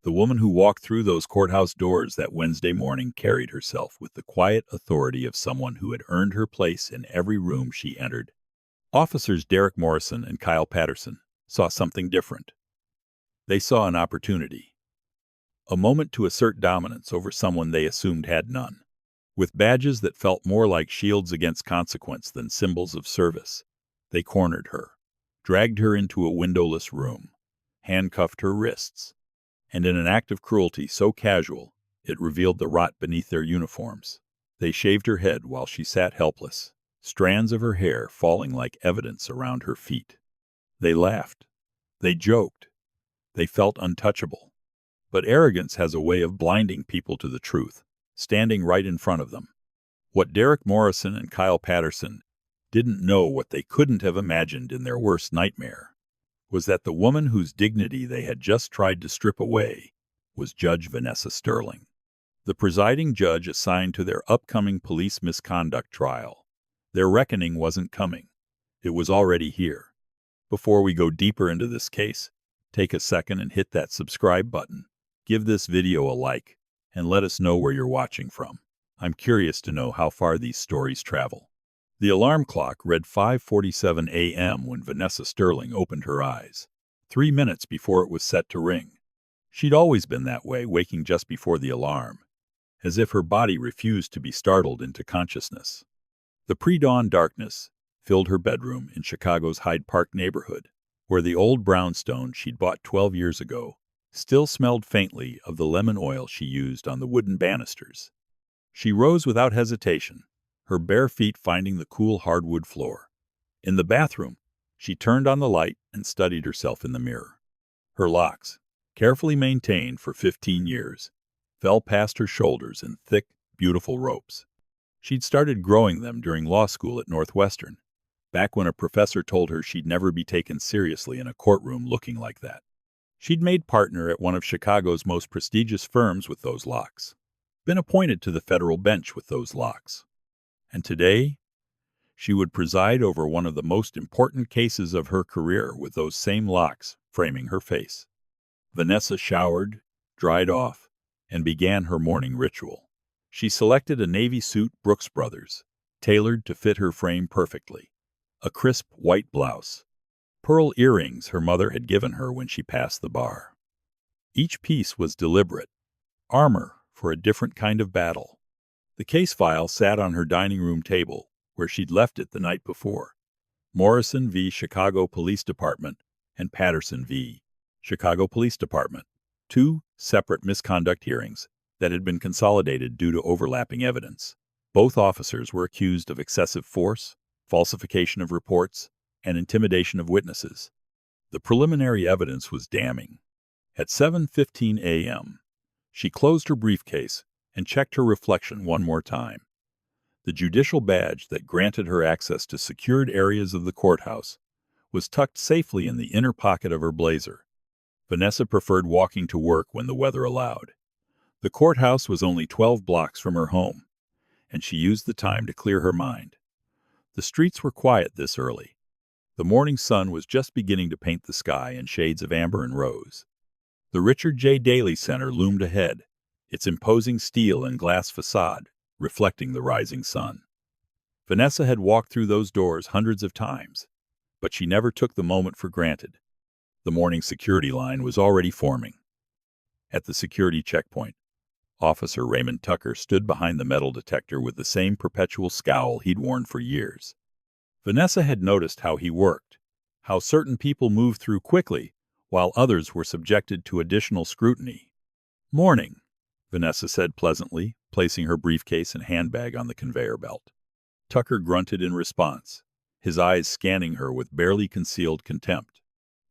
The woman who walked through those courthouse doors that Wednesday morning carried herself with the quiet authority of someone who had earned her place in every room she entered. Officers Derek Morrison and Kyle Patterson saw something different. They saw an opportunity. A moment to assert dominance over someone they assumed had none. With badges that felt more like shields against consequence than symbols of service, they cornered her, dragged her into a windowless room, handcuffed her wrists, and in an act of cruelty so casual it revealed the rot beneath their uniforms, they shaved her head while she sat helpless, strands of her hair falling like evidence around her feet. They laughed. They joked. They felt untouchable. But arrogance has a way of blinding people to the truth, standing right in front of them. What Derek Morrison and Kyle Patterson didn't know, what they couldn't have imagined in their worst nightmare, was that the woman whose dignity they had just tried to strip away was Judge Vanessa Sterling, the presiding judge assigned to their upcoming police misconduct trial. Their reckoning wasn't coming. It was already here. Before we go deeper into this case, take a second and hit that subscribe button. Give this video a like, and let us know where you're watching from. I'm curious to know how far these stories travel. The alarm clock read 5:47 a.m. when Vanessa Sterling opened her eyes, 3 minutes before it was set to ring. She'd always been that way, waking just before the alarm, as if her body refused to be startled into consciousness. The pre-dawn darkness filled her bedroom in Chicago's Hyde Park neighborhood, where the old brownstone she'd bought 12 years ago still smelled faintly of the lemon oil she used on the wooden banisters. She rose without hesitation, her bare feet finding the cool hardwood floor. In the bathroom, she turned on the light and studied herself in the mirror. Her locks, carefully maintained for 15 years, fell past her shoulders in thick, beautiful ropes. She'd started growing them during law school at Northwestern, back when a professor told her she'd never be taken seriously in a courtroom looking like that. She'd made partner at one of Chicago's most prestigious firms with those locks, been appointed to the federal bench with those locks. And today, she would preside over one of the most important cases of her career with those same locks framing her face. Vanessa showered, dried off, and began her morning ritual. She selected a navy suit Brooks Brothers, tailored to fit her frame perfectly, a crisp white blouse, pearl earrings her mother had given her when she passed the bar. Each piece was deliberate, armor for a different kind of battle. The case file sat on her dining room table, where she'd left it the night before. Morrison v. Chicago Police Department and Patterson v. Chicago Police Department, two separate misconduct hearings that had been consolidated due to overlapping evidence. Both officers were accused of excessive force, falsification of reports, and intimidation of witnesses. The preliminary evidence was damning. At 7:15 a.m., she closed her briefcase and checked her reflection one more time. The judicial badge that granted her access to secured areas of the courthouse was tucked safely in the inner pocket of her blazer. Vanessa preferred walking to work when the weather allowed. The courthouse was only 12 blocks from her home, and she used the time to clear her mind. The streets were quiet this early. The morning sun was just beginning to paint the sky in shades of amber and rose. The Richard J. Daley Center loomed ahead, its imposing steel and glass facade reflecting the rising sun. Vanessa had walked through those doors hundreds of times, but she never took the moment for granted. The morning security line was already forming. At the security checkpoint, Officer Raymond Tucker stood behind the metal detector with the same perpetual scowl he'd worn for years. Vanessa had noticed how he worked, how certain people moved through quickly while others were subjected to additional scrutiny. "Morning," Vanessa said pleasantly, placing her briefcase and handbag on the conveyor belt. Tucker grunted in response, his eyes scanning her with barely concealed contempt.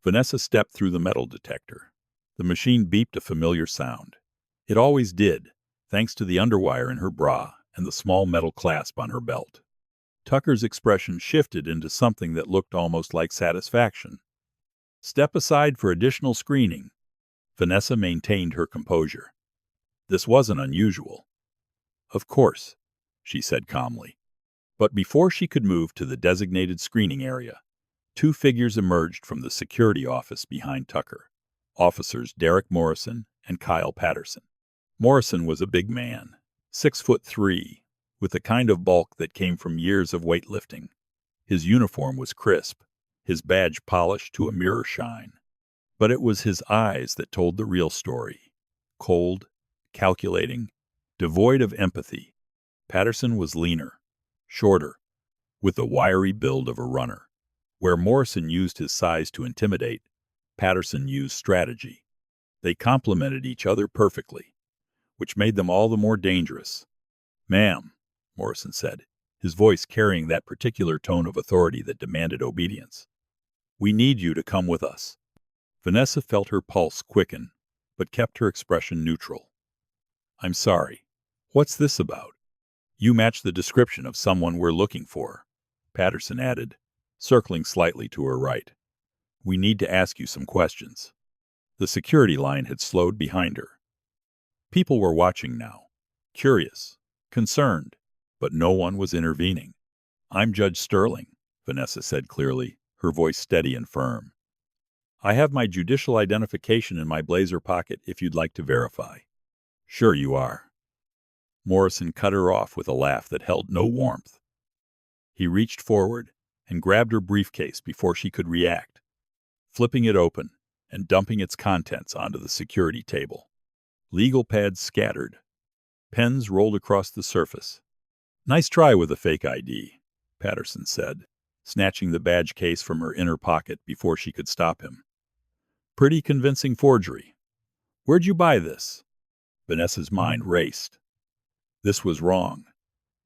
Vanessa stepped through the metal detector. The machine beeped a familiar sound. It always did, thanks to the underwire in her bra and the small metal clasp on her belt. Tucker's expression shifted into something that looked almost like satisfaction. "Step aside for additional screening." Vanessa maintained her composure. This wasn't unusual. "Of course," she said calmly. But before she could move to the designated screening area, two figures emerged from the security office behind Tucker. Officers Derek Morrison and Kyle Patterson. Morrison was a big man, 6'3", with the kind of bulk that came from years of weightlifting. His uniform was crisp, his badge polished to a mirror shine. But it was his eyes that told the real story. Cold, calculating, devoid of empathy. Patterson was leaner, shorter, with the wiry build of a runner. Where Morrison used his size to intimidate, Patterson used strategy. They complemented each other perfectly, which made them all the more dangerous. "Ma'am," Morrison said, his voice carrying that particular tone of authority that demanded obedience. "We need you to come with us." Vanessa felt her pulse quicken, but kept her expression neutral. "I'm sorry. What's this about?" "You match the description of someone we're looking for," Patterson added, circling slightly to her right. "We need to ask you some questions." The security line had slowed behind her. People were watching now, curious, concerned, but no one was intervening. "I'm Judge Sterling," Vanessa said clearly, her voice steady and firm. "I have my judicial identification in my blazer pocket if you'd like to verify." "Sure you are." Morrison cut her off with a laugh that held no warmth. He reached forward and grabbed her briefcase before she could react, flipping it open and dumping its contents onto the security table. Legal pads scattered. Pens rolled across the surface. "Nice try with a fake ID," Patterson said, snatching the badge case from her inner pocket before she could stop him. "Pretty convincing forgery. Where'd you buy this?" Vanessa's mind raced. This was wrong.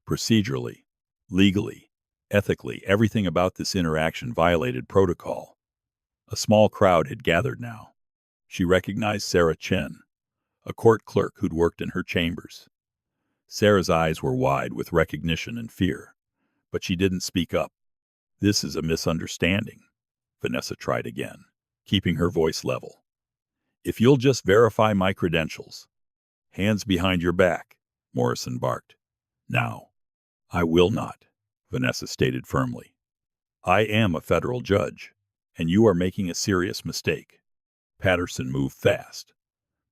Procedurally, legally, ethically, everything about this interaction violated protocol. A small crowd had gathered now. She recognized Sarah Chen, a court clerk who'd worked in her chambers. Sarah's eyes were wide with recognition and fear, but she didn't speak up. "This is a misunderstanding," Vanessa tried again, keeping her voice level. "If you'll just verify my credentials." "Hands behind your back," Morrison barked. "Now." "I will not," Vanessa stated firmly. "I am a federal judge, and you are making a serious mistake." Patterson moved fast.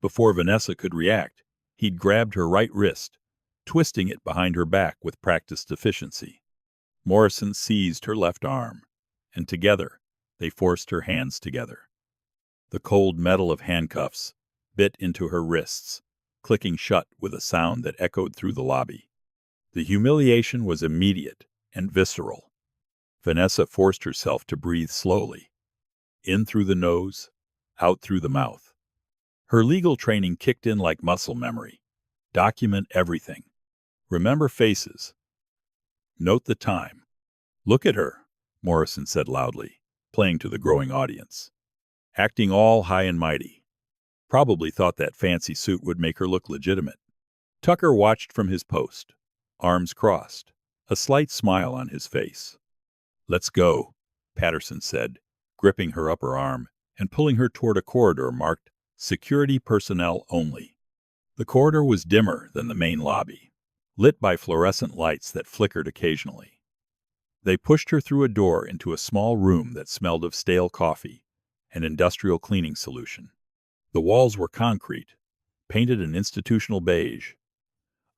Before Vanessa could react, he'd grabbed her right wrist, twisting it behind her back with practiced efficiency. Morrison seized her left arm, and together they forced her hands together. The cold metal of handcuffs bit into her wrists, clicking shut with a sound that echoed through the lobby. The humiliation was immediate and visceral. Vanessa forced herself to breathe slowly, in through the nose, out through the mouth. Her legal training kicked in like muscle memory. Document everything. Remember faces. Note the time. "Look at her," Morrison said loudly, playing to the growing audience. "Acting all high and mighty. Probably thought that fancy suit would make her look legitimate." Tucker watched from his post, arms crossed, a slight smile on his face. "Let's go," Patterson said, gripping her upper arm and pulling her toward a corridor marked "Security Personnel Only." The corridor was dimmer than the main lobby, lit by fluorescent lights that flickered occasionally. They pushed her through a door into a small room that smelled of stale coffee and industrial cleaning solution. The walls were concrete, painted an institutional beige.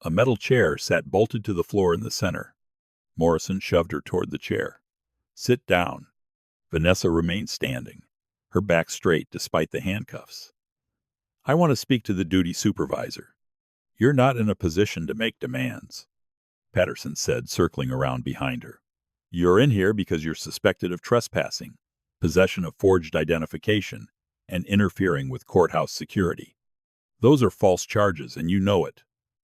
A metal chair sat bolted to the floor in the center. Morrison shoved her toward the chair. "Sit down." Vanessa remained standing, her back straight despite the handcuffs. "I want to speak to the duty supervisor." "You're not in a position to make demands," Patterson said, circling around behind her. "You're in here because you're suspected of trespassing, possession of forged identification, and interfering with courthouse security. Those are false charges, and you know it,"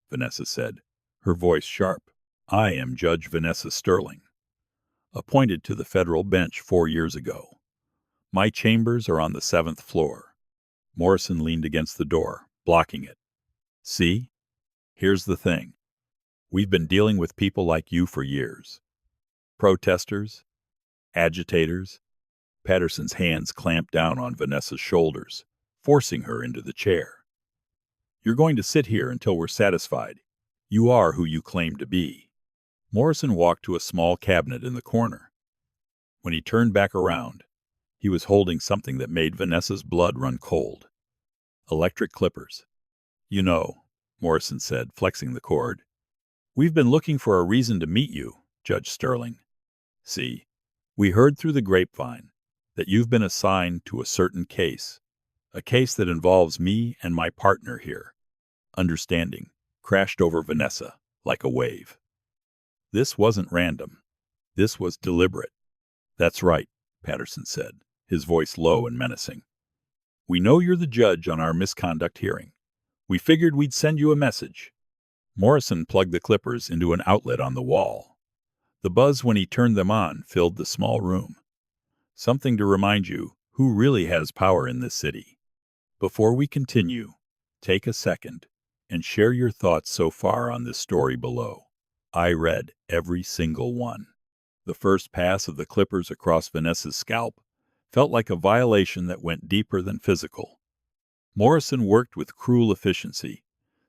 Vanessa said, her voice sharp. "I am Judge Vanessa Sterling, appointed to the federal bench 4 years ago. My chambers are on the 7th floor. Morrison leaned against the door, blocking it. "See? Here's the thing. We've been dealing with people like you for years. Protesters, agitators." Patterson's hands clamped down on Vanessa's shoulders, forcing her into the chair. "You're going to sit here until we're satisfied. You are who you claim to be." Morrison walked to a small cabinet in the corner. When he turned back around, he was holding something that made Vanessa's blood run cold. Electric clippers. You know, Morrison said, flexing the cord. We've been looking for a reason to meet you, Judge Sterling. See, we heard through the grapevine that you've been assigned to a certain case, a case that involves me and my partner here. Understanding crashed over Vanessa like a wave. This wasn't random. This was deliberate. That's right, Patterson said, his voice low and menacing. We know you're the judge on our misconduct hearing. We figured we'd send you a message. Morrison plugged the clippers into an outlet on the wall. The buzz when he turned them on filled the small room. Something to remind you who really has power in this city. Before we continue, take a second and share your thoughts so far on this story below. I read every single one. The first pass of the clippers across Vanessa's scalp felt like a violation that went deeper than physical. Morrison worked with cruel efficiency,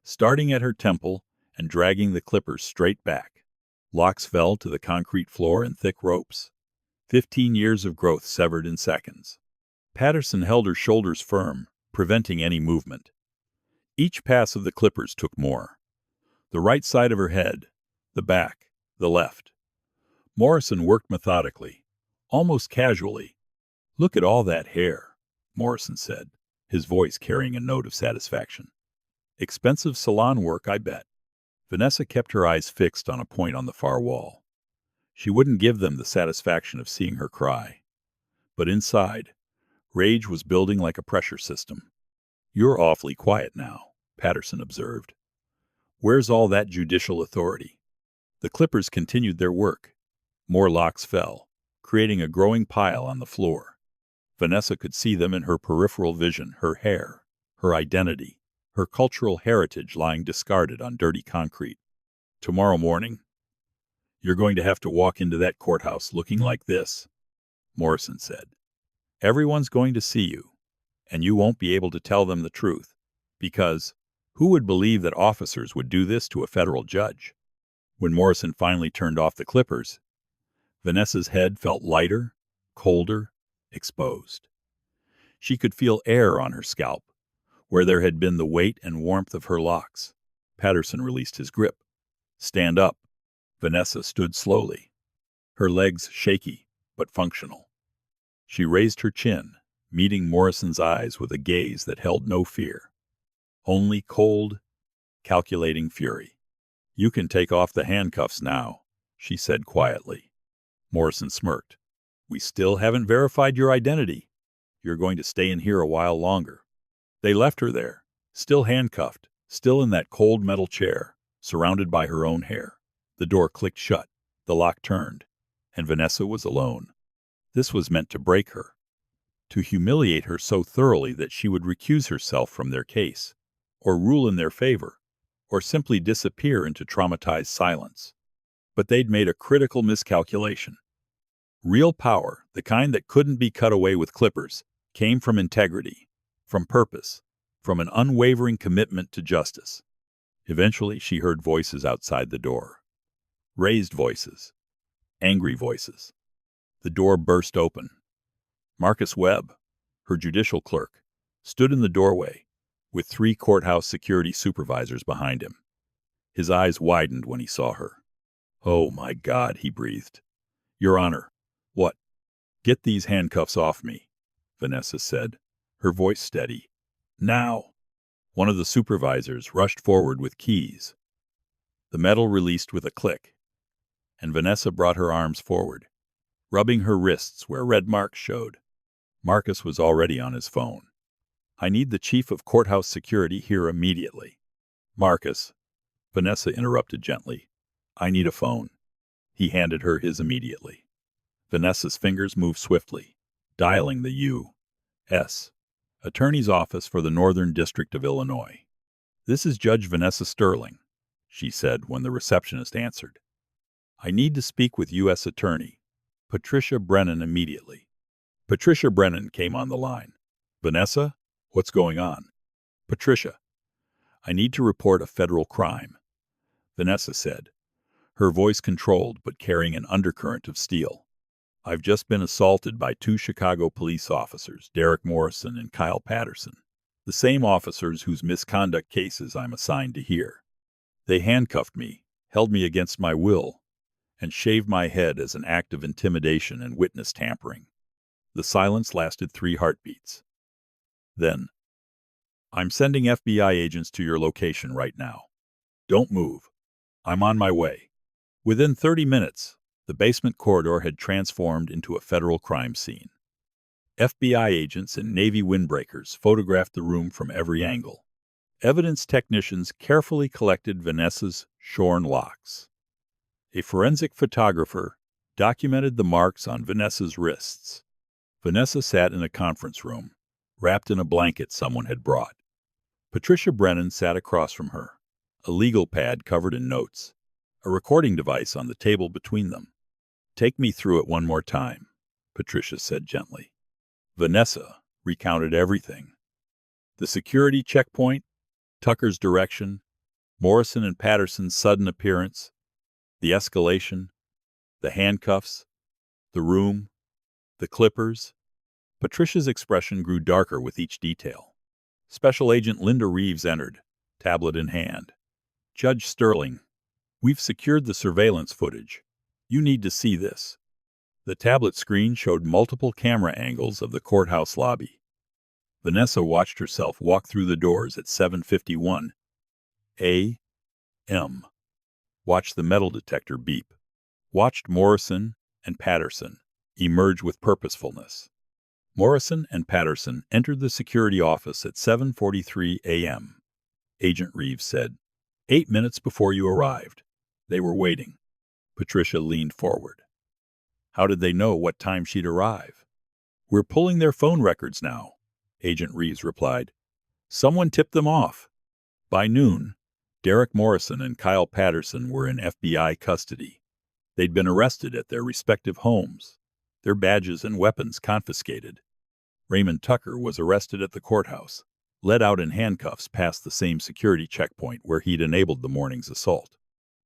starting at her temple and dragging the clippers straight back. Locks fell to the concrete floor in thick ropes. 15 years of growth severed in seconds. Patterson held her shoulders firm, preventing any movement. Each pass of the clippers took more. The right side of her head, the back, the left. Morrison worked methodically, almost casually. Look at all that hair, Morrison said, his voice carrying a note of satisfaction. Expensive salon work, I bet. Vanessa kept her eyes fixed on a point on the far wall. She wouldn't give them the satisfaction of seeing her cry. But inside, rage was building like a pressure system. You're awfully quiet now, Patterson observed. Where's all that judicial authority? The clippers continued their work. More locks fell, creating a growing pile on the floor. Vanessa could see them in her peripheral vision, her hair, her identity, her cultural heritage lying discarded on dirty concrete. Tomorrow morning, you're going to have to walk into that courthouse looking like this, Morrison said. Everyone's going to see you, and you won't be able to tell them the truth, because who would believe that officers would do this to a federal judge? When Morrison finally turned off the clippers, Vanessa's head felt lighter, colder, exposed. She could feel air on her scalp, where there had been the weight and warmth of her locks. Patterson released his grip. Stand up. Vanessa stood slowly, her legs shaky but functional. She raised her chin, meeting Morrison's eyes with a gaze that held no fear. Only cold, calculating fury. You can take off the handcuffs now, she said quietly. Morrison smirked. We still haven't verified your identity. You're going to stay in here a while longer. They left her there, still handcuffed, still in that cold metal chair, surrounded by her own hair. The door clicked shut, the lock turned, and Vanessa was alone. This was meant to break her, to humiliate her so thoroughly that she would recuse herself from their case, or rule in their favor, or simply disappear into traumatized silence. But they'd made a critical miscalculation. Real power, the kind that couldn't be cut away with clippers, came from integrity, from purpose, from an unwavering commitment to justice. Eventually, she heard voices outside the door. Raised voices. Angry voices. The door burst open. Marcus Webb, her judicial clerk, stood in the doorway, with 3 courthouse security supervisors behind him. His eyes widened when he saw her. Oh, my God, he breathed. Your Honor. What? Get these handcuffs off me, Vanessa said, her voice steady. Now. One of the supervisors rushed forward with keys. The metal released with a click, and Vanessa brought her arms forward, rubbing her wrists where red marks showed. Marcus was already on his phone. I need the chief of courthouse security here immediately. Marcus, Vanessa interrupted gently. I need a phone. He handed her his immediately. Vanessa's fingers moved swiftly, dialing the U.S. Attorney's Office for the Northern District of Illinois. This is Judge Vanessa Sterling, she said when the receptionist answered. I need to speak with U.S. Attorney Patricia Brennan immediately. Patricia Brennan came on the line. Vanessa, what's going on? Patricia, I need to report a federal crime, Vanessa said, her voice controlled but carrying an undercurrent of steel. I've just been assaulted by 2 Chicago police officers, Derek Morrison and Kyle Patterson. The same officers whose misconduct cases I'm assigned to hear. They handcuffed me, held me against my will, and shaved my head as an act of intimidation and witness tampering. The silence lasted 3 heartbeats. Then, I'm sending FBI agents to your location right now. Don't move. I'm on my way. Within 30 minutes, the basement corridor had transformed into a federal crime scene. FBI agents in Navy windbreakers photographed the room from every angle. Evidence technicians carefully collected Vanessa's shorn locks. A forensic photographer documented the marks on Vanessa's wrists. Vanessa sat in a conference room, wrapped in a blanket someone had brought. Patricia Brennan sat across from her, a legal pad covered in notes, a recording device on the table between them. "Take me through it one more time," Patricia said gently. Vanessa recounted everything. The security checkpoint, Tucker's direction, Morrison and Patterson's sudden appearance, the escalation, the handcuffs, the room, the clippers. Patricia's expression grew darker with each detail. Special Agent Linda Reeves entered, tablet in hand. "Judge Sterling, we've secured the surveillance footage. You need to see this." The tablet screen showed multiple camera angles of the courthouse lobby. Vanessa watched herself walk through the doors at 7:51 a.m. Watched the metal detector beep. Watched Morrison and Patterson emerge with purposefulness. Morrison and Patterson entered the security office at 7:43 a.m. Agent Reeves said, 8 minutes before you arrived. They were waiting." Patricia leaned forward. "How did they know what time she'd arrive?" "We're pulling their phone records now," Agent Reeves replied. "Someone tipped them off." By noon, Derek Morrison and Kyle Patterson were in FBI custody. They'd been arrested at their respective homes, their badges and weapons confiscated. Raymond Tucker was arrested at the courthouse, led out in handcuffs past the same security checkpoint where he'd enabled the morning's assault.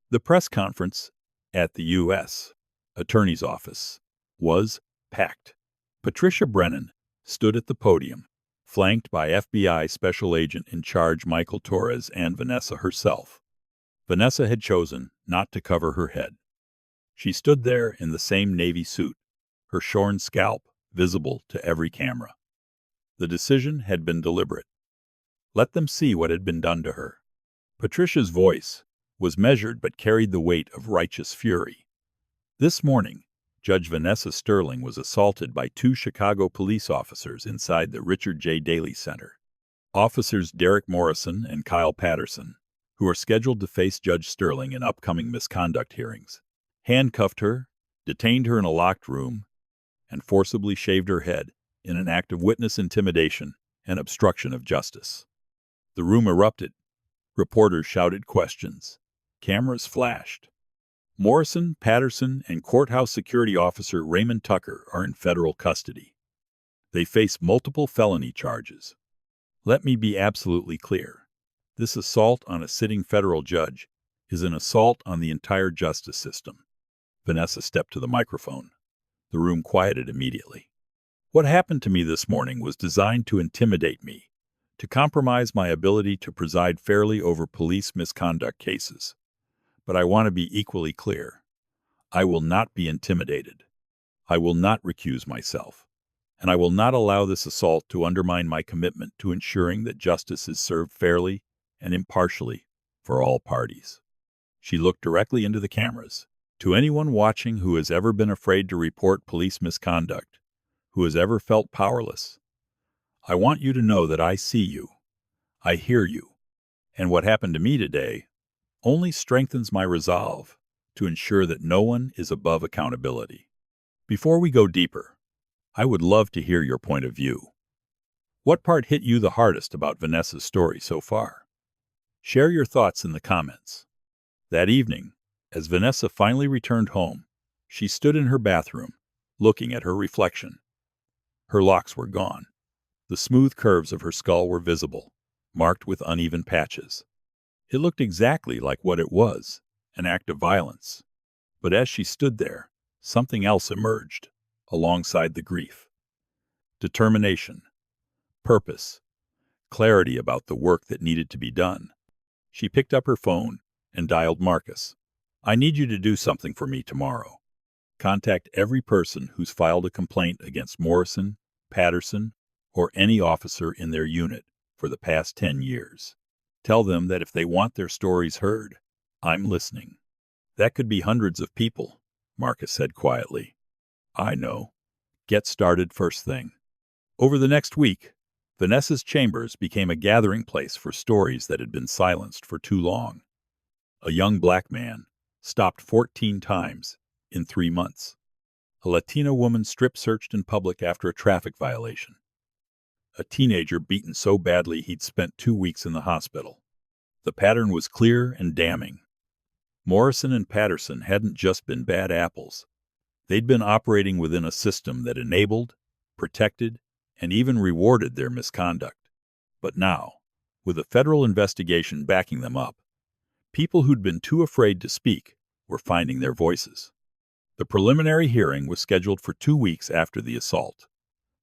The press conference at the U.S. Attorney's Office was packed. Patricia Brennan stood at the podium, flanked by FBI Special Agent in Charge Michael Torres and Vanessa herself. Vanessa had chosen not to cover her head. She stood there in the same Navy suit, her shorn scalp visible to every camera. The decision had been deliberate. Let them see what had been done to her. Patricia's voice was measured but carried the weight of righteous fury. This morning, Judge Vanessa Sterling was assaulted by 2 Chicago police officers inside the Richard J. Daley Center. Officers Derek Morrison and Kyle Patterson, who are scheduled to face Judge Sterling in upcoming misconduct hearings, handcuffed her, detained her in a locked room, and forcibly shaved her head in an act of witness intimidation and obstruction of justice. The room erupted. Reporters shouted questions. Cameras flashed. Morrison, Patterson, and Courthouse Security Officer Raymond Tucker are in federal custody. They face multiple felony charges. Let me be absolutely clear. This assault on a sitting federal judge is an assault on the entire justice system. Vanessa stepped to the microphone. The room quieted immediately. "What happened to me this morning was designed to intimidate me, to compromise my ability to preside fairly over police misconduct cases. But I want to be equally clear. I will not be intimidated. I will not recuse myself. And I will not allow this assault to undermine my commitment to ensuring that justice is served fairly and impartially for all parties." She looked directly into the cameras. "To anyone watching who has ever been afraid to report police misconduct, who has ever felt powerless, I want you to know that I see you. I hear you. And what happened to me today only strengthens my resolve to ensure that no one is above accountability." Before we go deeper, I would love to hear your point of view. What part hit you the hardest about Vanessa's story so far? Share your thoughts in the comments. That evening, as Vanessa finally returned home, she stood in her bathroom, looking at her reflection. Her locks were gone. The smooth curves of her skull were visible, marked with uneven patches. It looked exactly like what it was, an act of violence. But as she stood there, something else emerged, alongside the grief. Determination, purpose, clarity about the work that needed to be done. She picked up her phone and dialed Marcus. "I need you to do something for me tomorrow. Contact every person who's filed a complaint against Morrison, Patterson, or any officer in their unit for the past 10 years. Tell them that if they want their stories heard, I'm listening." "That could be hundreds of people," Marcus said quietly. "I know. Get started first thing." Over the next week, Vanessa's chambers became a gathering place for stories that had been silenced for too long. A young black man stopped 14 times in 3 months. A Latina woman strip-searched in public after a traffic violation. A teenager beaten so badly he'd spent 2 weeks in the hospital. The pattern was clear and damning. Morrison and Patterson hadn't just been bad apples. They'd been operating within a system that enabled, protected, and even rewarded their misconduct. But now, with a federal investigation backing them up, people who'd been too afraid to speak were finding their voices. The preliminary hearing was scheduled for 2 weeks after the assault.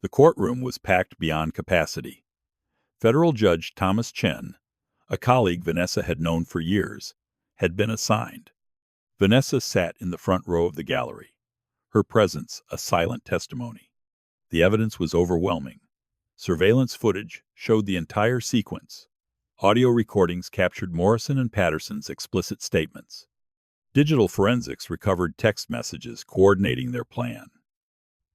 The courtroom was packed beyond capacity. Federal Judge Thomas Chen, a colleague Vanessa had known for years, had been assigned. Vanessa sat in the front row of the gallery, her presence a silent testimony. The evidence was overwhelming. Surveillance footage showed the entire sequence. Audio recordings captured Morrison and Patterson's explicit statements. Digital forensics recovered text messages coordinating their plan.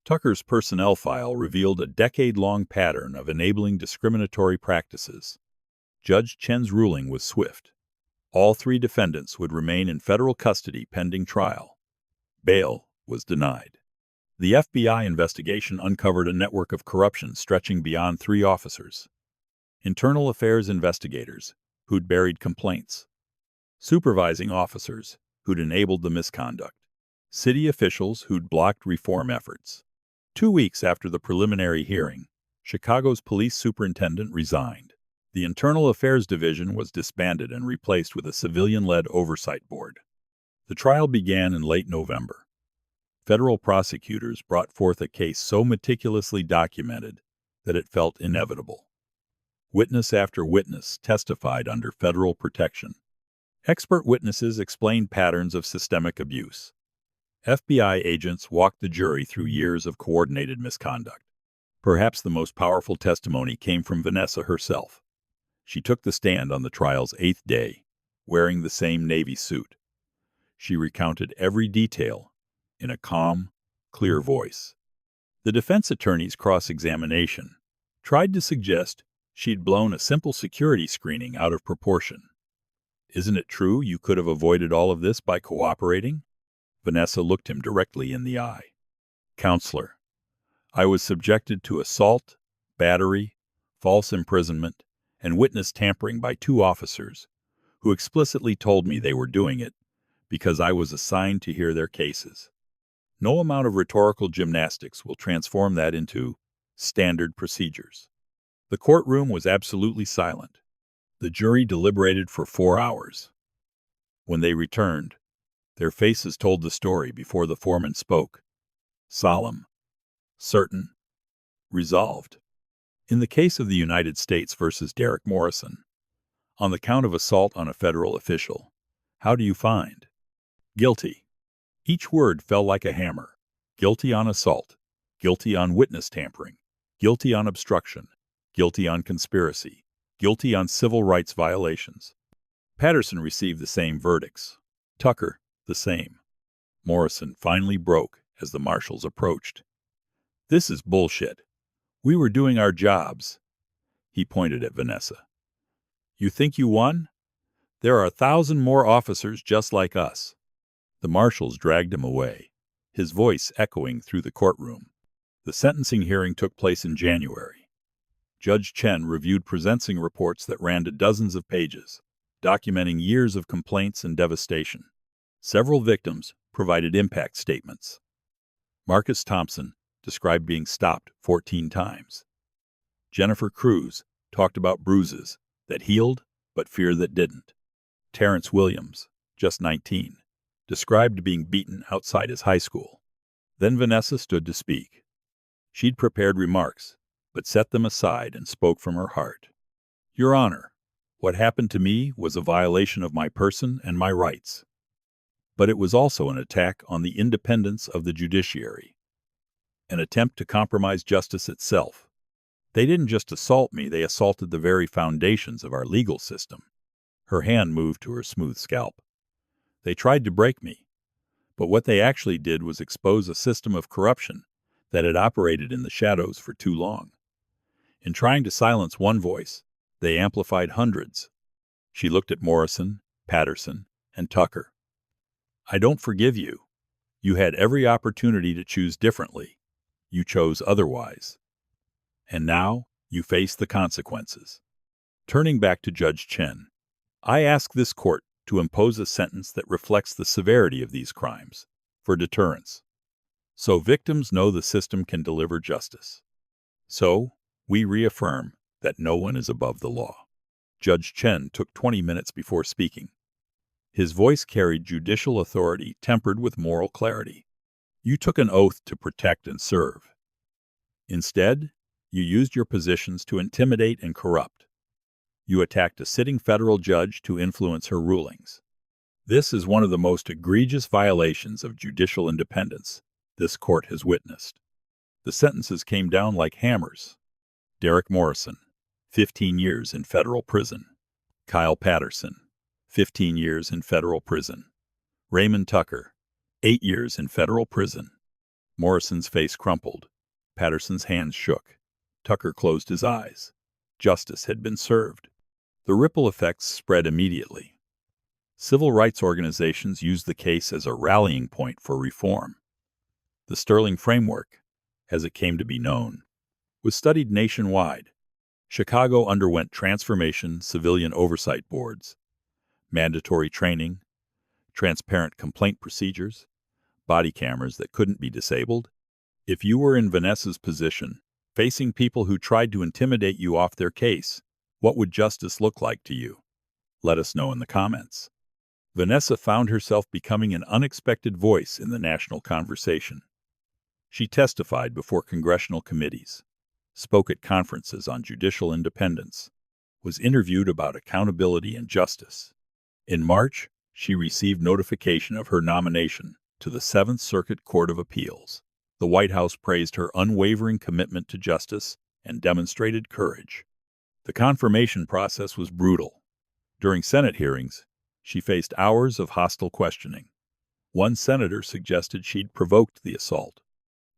Tucker's personnel file revealed a decade-long pattern of enabling discriminatory practices. Judge Chen's ruling was swift. All 3 defendants would remain in federal custody pending trial. Bail was denied. The FBI investigation uncovered a network of corruption stretching beyond 3 officers. Internal affairs investigators who'd buried complaints. Supervising officers who'd enabled the misconduct. City officials who'd blocked reform efforts. 2 weeks after the preliminary hearing, Chicago's police superintendent resigned. The Internal Affairs Division was disbanded and replaced with a civilian-led oversight board. The trial began in late November. Federal prosecutors brought forth a case so meticulously documented that it felt inevitable. Witness after witness testified under federal protection. Expert witnesses explained patterns of systemic abuse. FBI agents walked the jury through years of coordinated misconduct. Perhaps the most powerful testimony came from Vanessa herself. She took the stand on the trial's 8th day, wearing the same Navy suit. She recounted every detail in a calm, clear voice. The defense attorney's cross-examination tried to suggest she'd blown a simple security screening out of proportion. "Isn't it true you could have avoided all of this by cooperating?" Vanessa looked him directly in the eye. "Counselor, I was subjected to assault, battery, false imprisonment, and witness tampering by 2 officers who explicitly told me they were doing it because I was assigned to hear their cases. No amount of rhetorical gymnastics will transform that into standard procedures." The courtroom was absolutely silent. The jury deliberated for 4 hours. When they returned, their faces told the story before the foreman spoke. Solemn, certain, resolved. In the case of the United States versus Derek Morrison, on the count of assault on a federal official, how do you find? Guilty. Each word fell like a hammer. Guilty on assault. Guilty on witness tampering. Guilty on obstruction. Guilty on conspiracy. Guilty on civil rights violations. Patterson received the same verdicts. Tucker, the same. Morrison finally broke as the marshals approached. "This is bullshit. We were doing our jobs." He pointed at Vanessa. "You think you won? There are 1,000 more officers just like us." The marshals dragged him away, his voice echoing through the courtroom. The sentencing hearing took place in January. Judge Chen reviewed sentencing reports that ran to dozens of pages, documenting years of complaints and devastation. Several victims provided impact statements. Marcus Thompson described being stopped 14 times. Jennifer Cruz talked about bruises that healed but fear that didn't. Terrence Williams, just 19, described being beaten outside his high school. Then Vanessa stood to speak. She'd prepared remarks, but set them aside and spoke from her heart. Your Honor, what happened to me was a violation of my person and my rights. But it was also an attack on the independence of the judiciary, an attempt to compromise justice itself. They didn't just assault me, they assaulted the very foundations of our legal system. Her hand moved to her smooth scalp. They tried to break me, but what they actually did was expose a system of corruption that had operated in the shadows for too long. In trying to silence one voice, they amplified hundreds. She looked at Morrison, Patterson, and Tucker. I don't forgive you. You had every opportunity to choose differently. You chose otherwise. And now you face the consequences. Turning back to Judge Chen, I ask this court to impose a sentence that reflects the severity of these crimes, for deterrence, so victims know the system can deliver justice. So, we reaffirm that no one is above the law. Judge Chen took 20 minutes before speaking. His voice carried judicial authority tempered with moral clarity. You took an oath to protect and serve. Instead, you used your positions to intimidate and corrupt. You attacked a sitting federal judge to influence her rulings. This is one of the most egregious violations of judicial independence this court has witnessed. The sentences came down like hammers. Derek Morrison, 15 years in federal prison. Kyle Patterson, 15 years in federal prison. Raymond Tucker, 8 years in federal prison. Morrison's face crumpled. Patterson's hands shook. Tucker closed his eyes. Justice had been served. The ripple effects spread immediately. Civil rights organizations used the case as a rallying point for reform. The Sterling Framework, as it came to be known, was studied nationwide. Chicago underwent transformation civilian oversight boards, mandatory training, transparent complaint procedures, body cameras that couldn't be disabled. If you were in Vanessa's position, facing people who tried to intimidate you off their case, what would justice look like to you? Let us know in the comments. Vanessa found herself becoming an unexpected voice in the national conversation. She testified before congressional committees, spoke at conferences on judicial independence, was interviewed about accountability and justice. In March, she received notification of her nomination to the Seventh Circuit Court of Appeals. The White House praised her unwavering commitment to justice and demonstrated courage. The confirmation process was brutal. During Senate hearings, she faced hours of hostile questioning. One senator suggested she'd provoked the assault.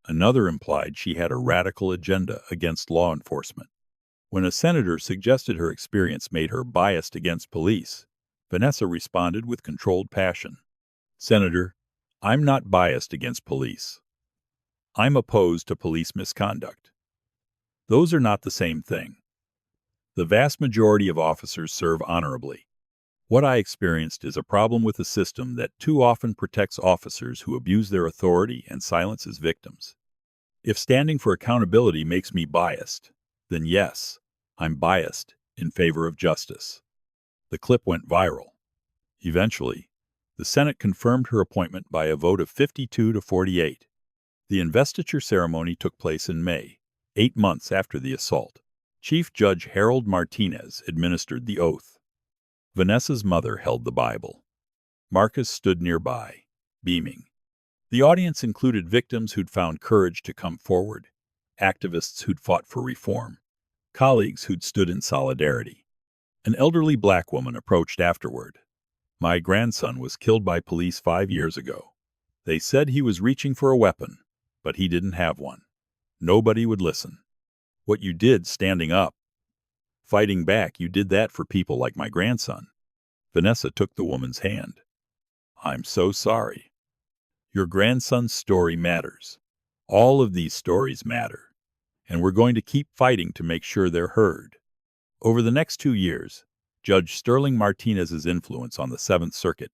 Another implied she had a radical agenda against law enforcement. When a senator suggested her experience made her biased against police, Vanessa responded with controlled passion. Senator, I'm not biased against police. I'm opposed to police misconduct. Those are not the same thing. The vast majority of officers serve honorably. What I experienced is a problem with a system that too often protects officers who abuse their authority and silences victims. If standing for accountability makes me biased, then yes, I'm biased in favor of justice. The clip went viral. Eventually, the Senate confirmed her appointment by a vote of 52 to 48. The investiture ceremony took place in May, 8 months after the assault. Chief Judge Harold Martinez administered the oath. Vanessa's mother held the Bible. Marcus stood nearby, beaming. The audience included victims who'd found courage to come forward, activists who'd fought for reform, colleagues who'd stood in solidarity. An elderly black woman approached afterward. My grandson was killed by police 5 years ago. They said he was reaching for a weapon, but he didn't have one. Nobody would listen. What you did standing up, fighting back, you did that for people like my grandson. Vanessa took the woman's hand. I'm so sorry. Your grandson's story matters. All of these stories matter, and we're going to keep fighting to make sure they're heard. Over the next 2 years, Judge Sterling Martinez's influence on the Seventh Circuit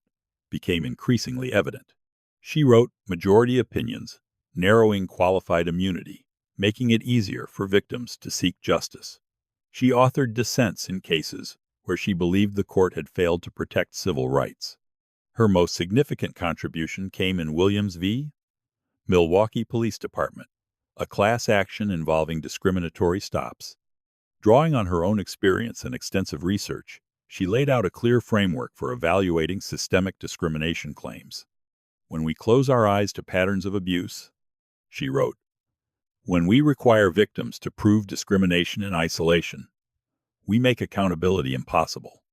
became increasingly evident. She wrote majority opinions, narrowing qualified immunity, making it easier for victims to seek justice. She authored dissents in cases where she believed the court had failed to protect civil rights. Her most significant contribution came in Williams v. Milwaukee Police Department, a class action involving discriminatory stops. Drawing on her own experience and extensive research, she laid out a clear framework for evaluating systemic discrimination claims. When we close our eyes to patterns of abuse, she wrote, when we require victims to prove discrimination in isolation, we make accountability impossible.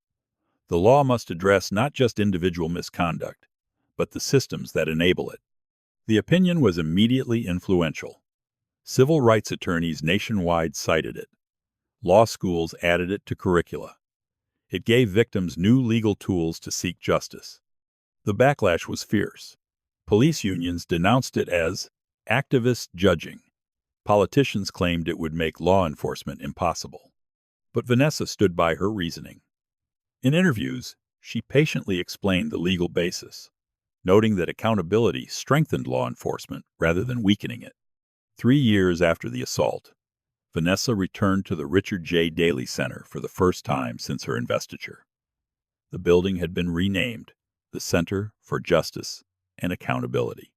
The law must address not just individual misconduct, but the systems that enable it. The opinion was immediately influential. Civil rights attorneys nationwide cited it. Law schools added it to curricula. It gave victims new legal tools to seek justice. The backlash was fierce. Police unions denounced it as activist judging. Politicians claimed it would make law enforcement impossible. But Vanessa stood by her reasoning. In interviews, she patiently explained the legal basis, noting that accountability strengthened law enforcement rather than weakening it. 3 years after the assault, Vanessa returned to the Richard J. Daley Center for the first time since her investiture. The building had been renamed the Center for Justice and Accountability.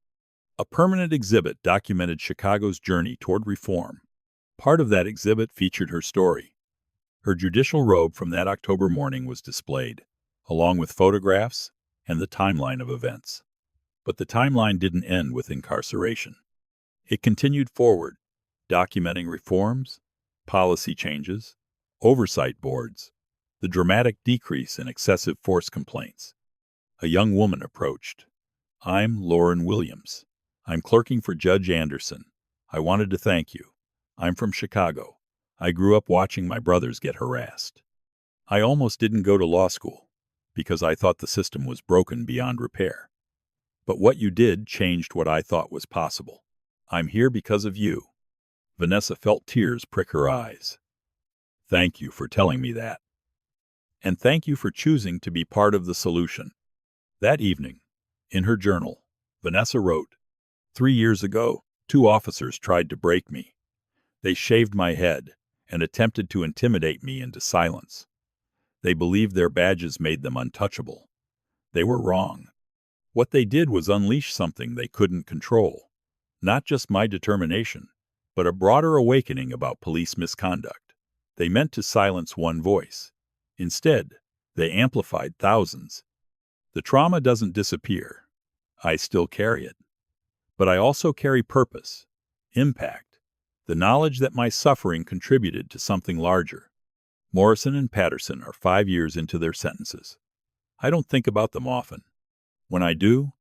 A permanent exhibit documented Chicago's journey toward reform. Part of that exhibit featured her story. Her judicial robe from that October morning was displayed, along with photographs and the timeline of events. But the timeline didn't end with incarceration. It continued forward, documenting reforms, policy changes, oversight boards, the dramatic decrease in excessive force complaints. A young woman approached. I'm Lauren Williams. I'm clerking for Judge Anderson. I wanted to thank you. I'm from Chicago. I grew up watching my brothers get harassed. I almost didn't go to law school because I thought the system was broken beyond repair. But what you did changed what I thought was possible. I'm here because of you. Vanessa felt tears prick her eyes. Thank you for telling me that. And thank you for choosing to be part of the solution. That evening, in her journal, Vanessa wrote, 3 years ago, 2 officers tried to break me. They shaved my head and attempted to intimidate me into silence. They believed their badges made them untouchable. They were wrong. What they did was unleash something they couldn't control. Not just my determination, but a broader awakening about police misconduct. They meant to silence one voice. Instead, they amplified thousands. The trauma doesn't disappear. I still carry it. But I also carry purpose, impact, the knowledge that my suffering contributed to something larger. Morrison and Patterson are 5 years into their sentences. I don't think about them often. When I do,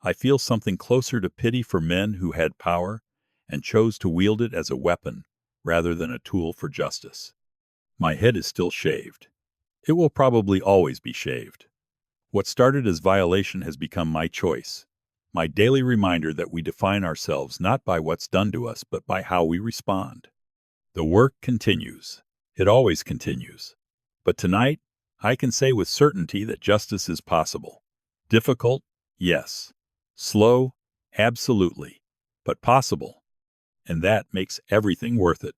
I feel something closer to pity for men who had power and chose to wield it as a weapon rather than a tool for justice. My head is still shaved. It will probably always be shaved. What started as violation has become my choice, my daily reminder that we define ourselves not by what's done to us, but by how we respond. The work continues. It always continues. But tonight, I can say with certainty that justice is possible. Difficult? Yes. Slow? Absolutely. But possible. And that makes everything worth it.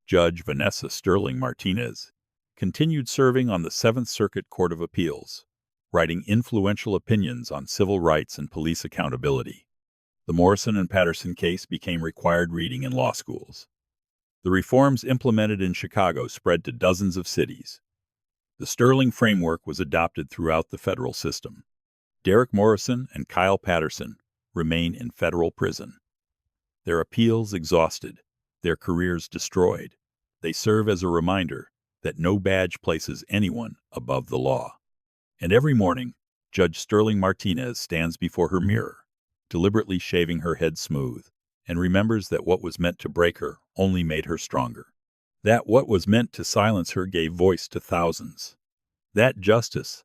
Judge Vanessa Sterling Martinez continued serving on the 7th Circuit Court of Appeals, writing influential opinions on civil rights and police accountability. The Morrison and Patterson case became required reading in law schools. The reforms implemented in Chicago spread to dozens of cities. The Sterling framework was adopted throughout the federal system. Derek Morrison and Kyle Patterson remain in federal prison. Their appeals exhausted, their careers destroyed. They serve as a reminder that no badge places anyone above the law. And every morning, Judge Sterling Martinez stands before her mirror, deliberately shaving her head smooth, and remembers that what was meant to break her only made her stronger. That what was meant to silence her gave voice to thousands. That justice,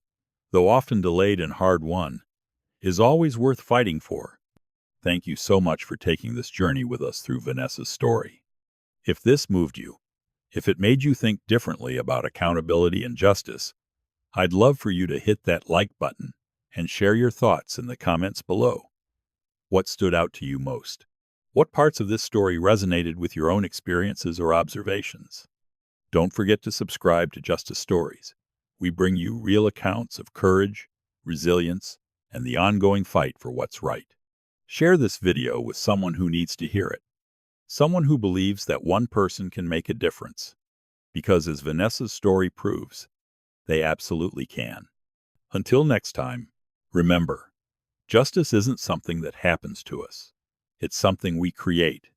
though often delayed and hard won, is always worth fighting for. Thank you so much for taking this journey with us through Vanessa's story. If this moved you, if it made you think differently about accountability and justice, I'd love for you to hit that like button and share your thoughts in the comments below. What stood out to you most? What parts of this story resonated with your own experiences or observations? Don't forget to subscribe to Justice Stories. We bring you real accounts of courage, resilience, and the ongoing fight for what's right. Share this video with someone who needs to hear it. Someone who believes that one person can make a difference. Because as Vanessa's story proves, they absolutely can. Until next time, remember, justice isn't something that happens to us. It's something we create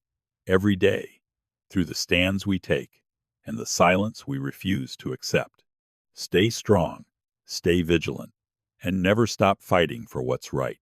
every day through the stands we take and the silence we refuse to accept. Stay strong, stay vigilant, and never stop fighting for what's right.